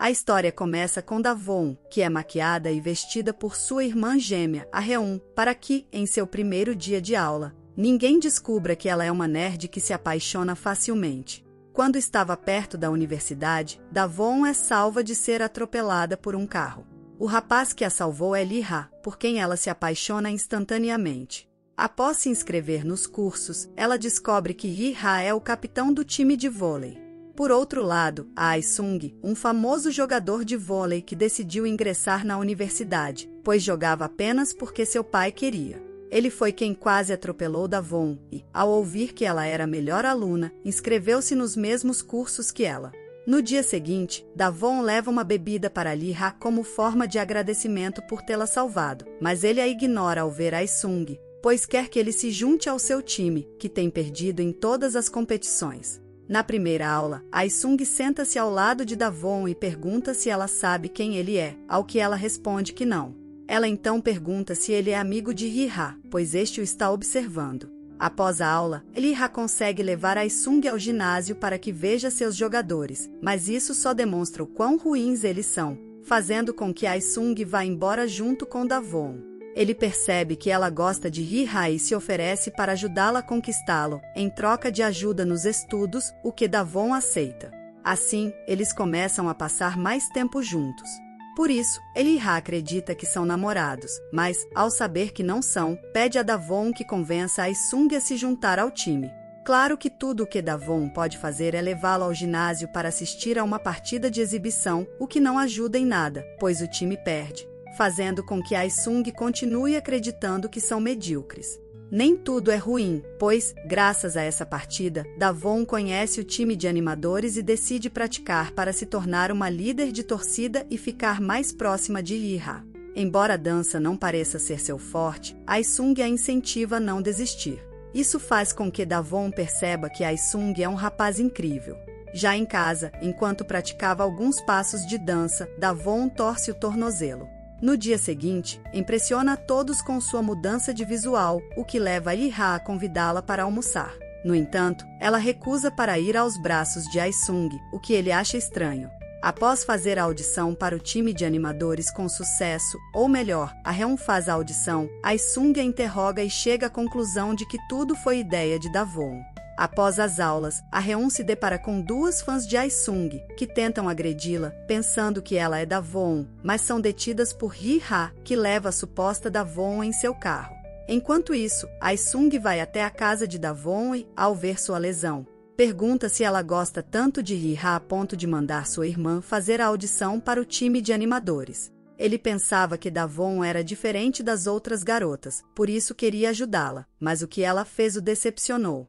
A história começa com Davon, que é maquiada e vestida por sua irmã gêmea, a Reum, para que, em seu primeiro dia de aula, ninguém descubra que ela é uma nerd que se apaixona facilmente. Quando estava perto da universidade, Davon é salva de ser atropelada por um carro. O rapaz que a salvou é Lee-ha, por quem ela se apaixona instantaneamente. Após se inscrever nos cursos, ela descobre que Lee-ha é o capitão do time de vôlei. Por outro lado, há Ae-sung, um famoso jogador de vôlei que decidiu ingressar na universidade, pois jogava apenas porque seu pai queria. Ele foi quem quase atropelou Davon e, ao ouvir que ela era a melhor aluna, inscreveu-se nos mesmos cursos que ela. No dia seguinte, Davon leva uma bebida para Lee-ha como forma de agradecimento por tê-la salvado, mas ele a ignora ao ver Ae-sung, pois quer que ele se junte ao seu time, que tem perdido em todas as competições. Na primeira aula, Ae-sung senta-se ao lado de Davon e pergunta se ela sabe quem ele é, ao que ela responde que não. Ela então pergunta se ele é amigo de Lee-ha, pois este o está observando. Após a aula, Lee-ha consegue levar Ae-sung ao ginásio para que veja seus jogadores, mas isso só demonstra o quão ruins eles são, fazendo com que Ae-sung vá embora junto com Davon. Ele percebe que ela gosta de Lee-ha e se oferece para ajudá-la a conquistá-lo, em troca de ajuda nos estudos, o que Davon aceita. Assim, eles começam a passar mais tempo juntos. Por isso, Lee-ha acredita que são namorados, mas, ao saber que não são, pede a Davon que convença Ae-sung a se juntar ao time. Claro que tudo o que Davon pode fazer é levá-lo ao ginásio para assistir a uma partida de exibição, o que não ajuda em nada, pois o time perde, fazendo com que Ae-sung continue acreditando que são medíocres. Nem tudo é ruim, pois, graças a essa partida, Davon conhece o time de animadores e decide praticar para se tornar uma líder de torcida e ficar mais próxima de Lee-ha. Embora a dança não pareça ser seu forte, Ae-sung a incentiva a não desistir. Isso faz com que Davon perceba que Ae-sung é um rapaz incrível. Já em casa, enquanto praticava alguns passos de dança, Davon torce o tornozelo. No dia seguinte, impressiona a todos com sua mudança de visual, o que leva Lee-ha a convidá-la para almoçar. No entanto, ela recusa para ir aos braços de Ae-sung, o que ele acha estranho. Após fazer a audição para o time de animadores com sucesso, ou melhor, a Reum faz a audição, Ae-sung a interroga e chega à conclusão de que tudo foi ideia de Davon. Após as aulas, a Reum se depara com duas fãs de Ae-sung, que tentam agredi-la, pensando que ela é Davon, mas são detidas por Lee-ha, que leva a suposta Davon em seu carro. Enquanto isso, Ae-sung vai até a casa de Davon e, ao ver sua lesão, pergunta se ela gosta tanto de Lee-ha a ponto de mandar sua irmã fazer a audição para o time de animadores. Ele pensava que Davon era diferente das outras garotas, por isso queria ajudá-la, mas o que ela fez o decepcionou.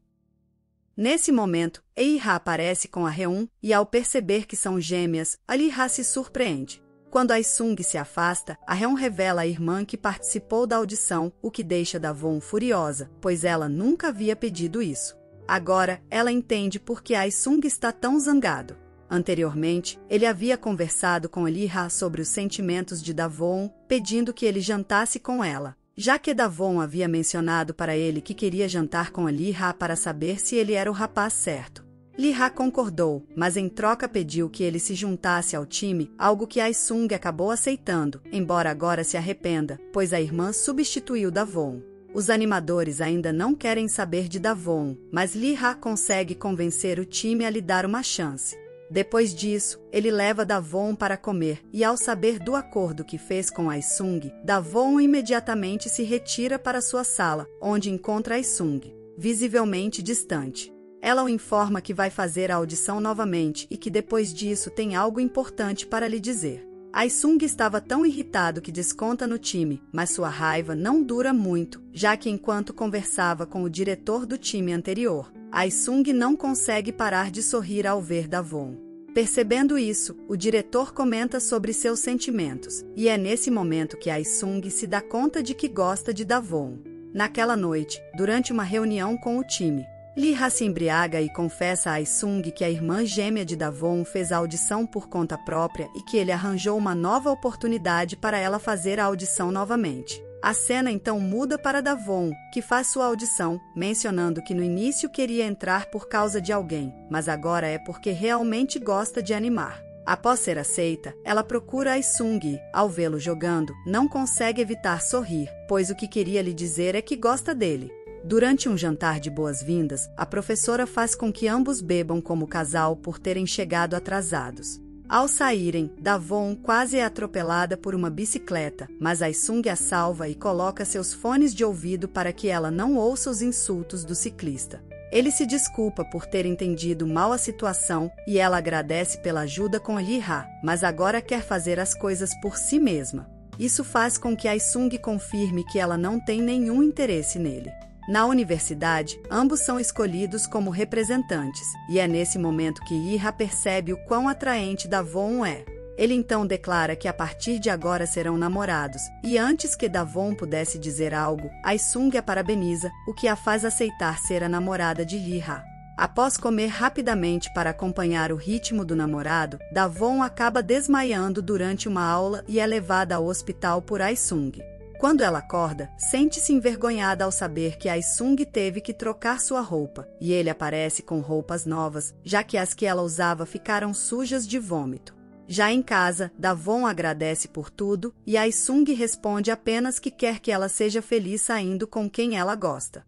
Nesse momento, Lee-ha aparece com a Reum e, ao perceber que são gêmeas, a Lee-ha se surpreende. Quando Ae-sung se afasta, a Reum revela à irmã que participou da audição, o que deixa Davon furiosa, pois ela nunca havia pedido isso. Agora, ela entende por que Ae-sung está tão zangado. Anteriormente, ele havia conversado com Lee-ha sobre os sentimentos de Davon, pedindo que ele jantasse com ela. Já que Davon havia mencionado para ele que queria jantar com a Lee-ha para saber se ele era o rapaz certo. Lee-ha concordou, mas em troca pediu que ele se juntasse ao time, algo que Ae-sung acabou aceitando, embora agora se arrependa, pois a irmã substituiu Davon. Os animadores ainda não querem saber de Davon, mas Lee-ha consegue convencer o time a lhe dar uma chance. Depois disso, ele leva Davon para comer e, ao saber do acordo que fez com Ae-sung, Davon imediatamente se retira para sua sala, onde encontra Ae-sung, visivelmente distante. Ela o informa que vai fazer a audição novamente e que depois disso tem algo importante para lhe dizer. Ae-sung estava tão irritado que desconta no time, mas sua raiva não dura muito, já que enquanto conversava com o diretor do time anterior, Ae-sung não consegue parar de sorrir ao ver Davon. Percebendo isso, o diretor comenta sobre seus sentimentos, e é nesse momento que Ae-sung se dá conta de que gosta de Davon. Naquela noite, durante uma reunião com o time, Lee-ha se embriaga e confessa a Ae-sung que a irmã gêmea de Davon fez a audição por conta própria e que ele arranjou uma nova oportunidade para ela fazer a audição novamente. A cena então muda para Davon, que faz sua audição, mencionando que no início queria entrar por causa de alguém, mas agora é porque realmente gosta de animar. Após ser aceita, ela procura Aisung e, ao vê-lo jogando, não consegue evitar sorrir, pois o que queria lhe dizer é que gosta dele. Durante um jantar de boas-vindas, a professora faz com que ambos bebam como casal por terem chegado atrasados. Ao saírem, Davon quase é atropelada por uma bicicleta, mas Aisung a salva e coloca seus fones de ouvido para que ela não ouça os insultos do ciclista. Ele se desculpa por ter entendido mal a situação e ela agradece pela ajuda com Lee-ha, mas agora quer fazer as coisas por si mesma. Isso faz com que Aisung confirme que ela não tem nenhum interesse nele. Na universidade, ambos são escolhidos como representantes, e é nesse momento que Lee-ha percebe o quão atraente Davon é. Ele então declara que a partir de agora serão namorados, e antes que Davon pudesse dizer algo, Aisung a parabeniza, o que a faz aceitar ser a namorada de Lee-ha. Após comer rapidamente para acompanhar o ritmo do namorado, Davon acaba desmaiando durante uma aula e é levada ao hospital por Aisung. Quando ela acorda, sente-se envergonhada ao saber que Aisung teve que trocar sua roupa, e ele aparece com roupas novas, já que as que ela usava ficaram sujas de vômito. Já em casa, Davon agradece por tudo, e Aisung responde apenas que quer que ela seja feliz saindo com quem ela gosta.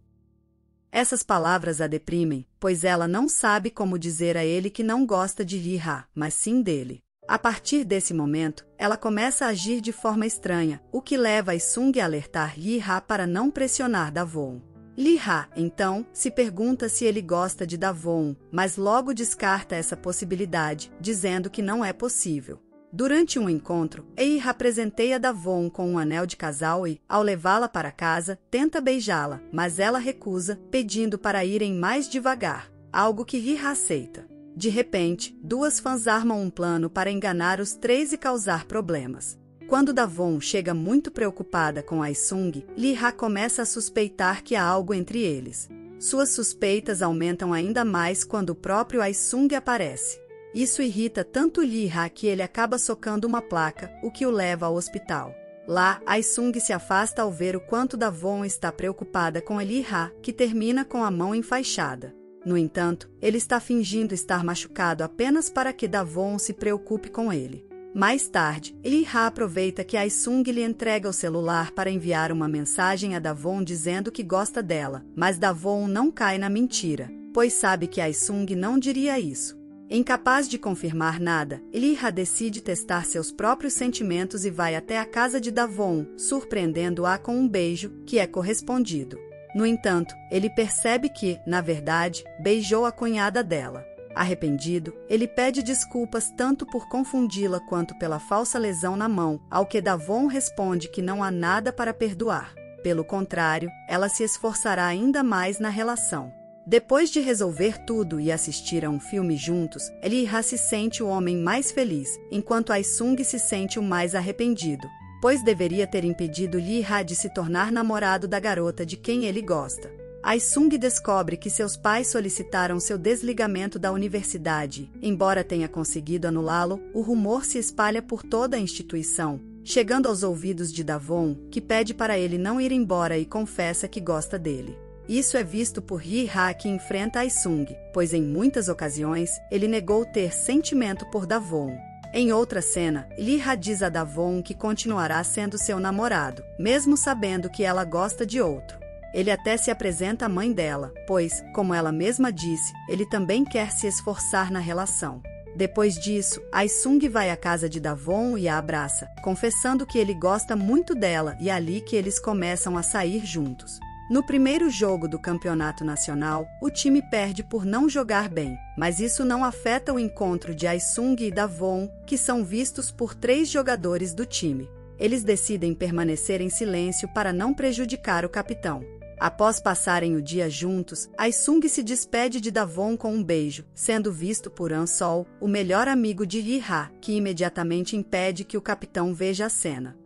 Essas palavras a deprimem, pois ela não sabe como dizer a ele que não gosta de Lee-ha, mas sim dele. A partir desse momento, ela começa a agir de forma estranha, o que leva Aisung a alertar Lee-ha para não pressionar Davon. Lee-ha, então, se pergunta se ele gosta de Davon, mas logo descarta essa possibilidade, dizendo que não é possível. Durante um encontro, Lee-ha presenteia Davon com um anel de casal e, ao levá-la para casa, tenta beijá-la, mas ela recusa, pedindo para irem mais devagar, algo que Lee-ha aceita. De repente, duas fãs armam um plano para enganar os três e causar problemas. Quando Davon chega muito preocupada com Aisung, Lee-ha começa a suspeitar que há algo entre eles. Suas suspeitas aumentam ainda mais quando o próprio Aisung aparece. Isso irrita tanto Lee-ha que ele acaba socando uma placa, o que o leva ao hospital. Lá, Aisung se afasta ao ver o quanto Davon está preocupada com Lee-ha, que termina com a mão enfaixada. No entanto, ele está fingindo estar machucado apenas para que Davon se preocupe com ele. Mais tarde, Lee-ha aproveita que Aisung lhe entrega o celular para enviar uma mensagem a Davon dizendo que gosta dela, mas Davon não cai na mentira, pois sabe que Aisung não diria isso. Incapaz de confirmar nada, Lee-ha decide testar seus próprios sentimentos e vai até a casa de Davon, surpreendendo-a com um beijo, que é correspondido. No entanto, ele percebe que, na verdade, beijou a cunhada dela. Arrependido, ele pede desculpas tanto por confundi-la quanto pela falsa lesão na mão, ao que Davon responde que não há nada para perdoar. Pelo contrário, ela se esforçará ainda mais na relação. Depois de resolver tudo e assistir a um filme juntos, Lee-ha se sente o homem mais feliz, enquanto Aisung se sente o mais arrependido, pois deveria ter impedido Lee-ha de se tornar namorado da garota de quem ele gosta. Aisung descobre que seus pais solicitaram seu desligamento da universidade. Embora tenha conseguido anulá-lo, o rumor se espalha por toda a instituição, chegando aos ouvidos de Davon, que pede para ele não ir embora e confessa que gosta dele. Isso é visto por Lee-ha, que enfrenta Aisung, pois em muitas ocasiões ele negou ter sentimento por Davon. Em outra cena, Lee-ha diz a Davon que continuará sendo seu namorado, mesmo sabendo que ela gosta de outro. Ele até se apresenta à mãe dela, pois, como ela mesma disse, ele também quer se esforçar na relação. Depois disso, Aisung vai à casa de Davon e a abraça, confessando que ele gosta muito dela e é ali que eles começam a sair juntos. No primeiro jogo do campeonato nacional, o time perde por não jogar bem, mas isso não afeta o encontro de Aisung e Davon, que são vistos por 3 jogadores do time. Eles decidem permanecer em silêncio para não prejudicar o capitão. Após passarem o dia juntos, Aisung se despede de Davon com um beijo, sendo visto por An-sol, o melhor amigo de Lee-ha, que imediatamente impede que o capitão veja a cena.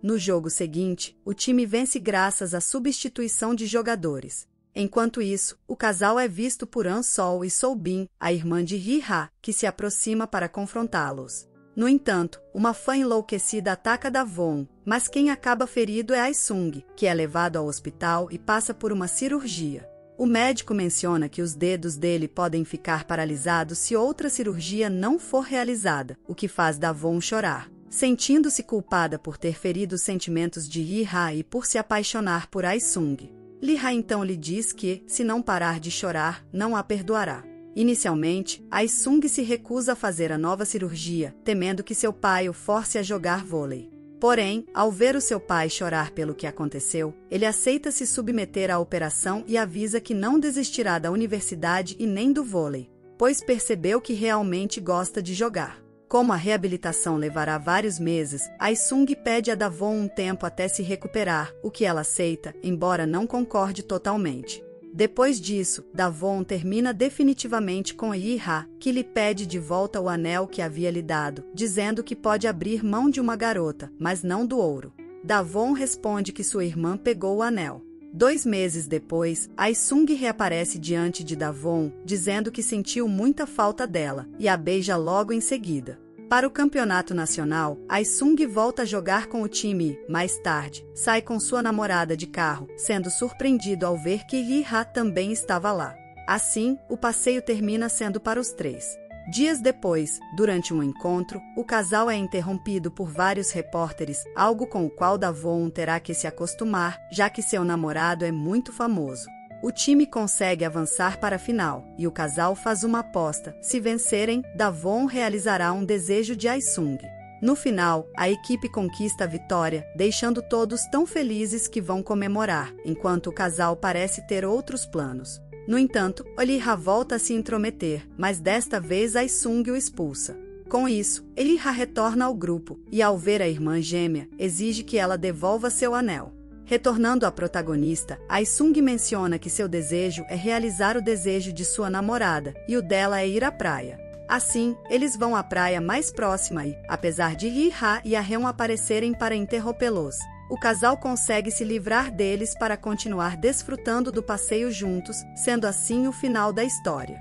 No jogo seguinte, o time vence graças à substituição de jogadores. Enquanto isso, o casal é visto por An-sol e Sol-bin, a irmã de Lee-ha, que se aproxima para confrontá-los. No entanto, uma fã enlouquecida ataca Davon, mas quem acaba ferido é Aisung, que é levado ao hospital e passa por uma cirurgia. O médico menciona que os dedos dele podem ficar paralisados se outra cirurgia não for realizada, o que faz Davon chorar. Sentindo-se culpada por ter ferido os sentimentos de Lee-ha e por se apaixonar por Ai-sung. Lee-ha então lhe diz que, se não parar de chorar, não a perdoará. Inicialmente, Ai-sung se recusa a fazer a nova cirurgia, temendo que seu pai o force a jogar vôlei. Porém, ao ver o seu pai chorar pelo que aconteceu, ele aceita se submeter à operação e avisa que não desistirá da universidade e nem do vôlei, pois percebeu que realmente gosta de jogar. Como a reabilitação levará vários meses, Ai-sung pede a Davon um tempo até se recuperar, o que ela aceita, embora não concorde totalmente. Depois disso, Davon termina definitivamente com Lee-ha, que lhe pede de volta o anel que havia lhe dado, dizendo que pode abrir mão de uma garota, mas não do ouro. Davon responde que sua irmã pegou o anel. 2 meses depois, Ai-sung reaparece diante de Davon, dizendo que sentiu muita falta dela, e a beija logo em seguida. Para o campeonato nacional, Ai-sung volta a jogar com o time e, mais tarde, sai com sua namorada de carro, sendo surpreendido ao ver que Lee-ha também estava lá. Assim, o passeio termina sendo para os 3. Dias depois, durante um encontro, o casal é interrompido por vários repórteres, algo com o qual Davon terá que se acostumar, já que seu namorado é muito famoso. O time consegue avançar para a final, e o casal faz uma aposta. Se vencerem, Davon realizará um desejo de Ai-sung. No final, a equipe conquista a vitória, deixando todos tão felizes que vão comemorar, enquanto o casal parece ter outros planos. No entanto, Lee-ha volta a se intrometer, mas desta vez Ai-sung o expulsa. Com isso, Lee-ha retorna ao grupo, e ao ver a irmã gêmea, exige que ela devolva seu anel. Retornando à protagonista, Ai-sung menciona que seu desejo é realizar o desejo de sua namorada, e o dela é ir à praia. Assim, eles vão à praia mais próxima e, apesar de Lee-ha e A-reon aparecerem para interrompê-los, o casal consegue se livrar deles para continuar desfrutando do passeio juntos, sendo assim o final da história.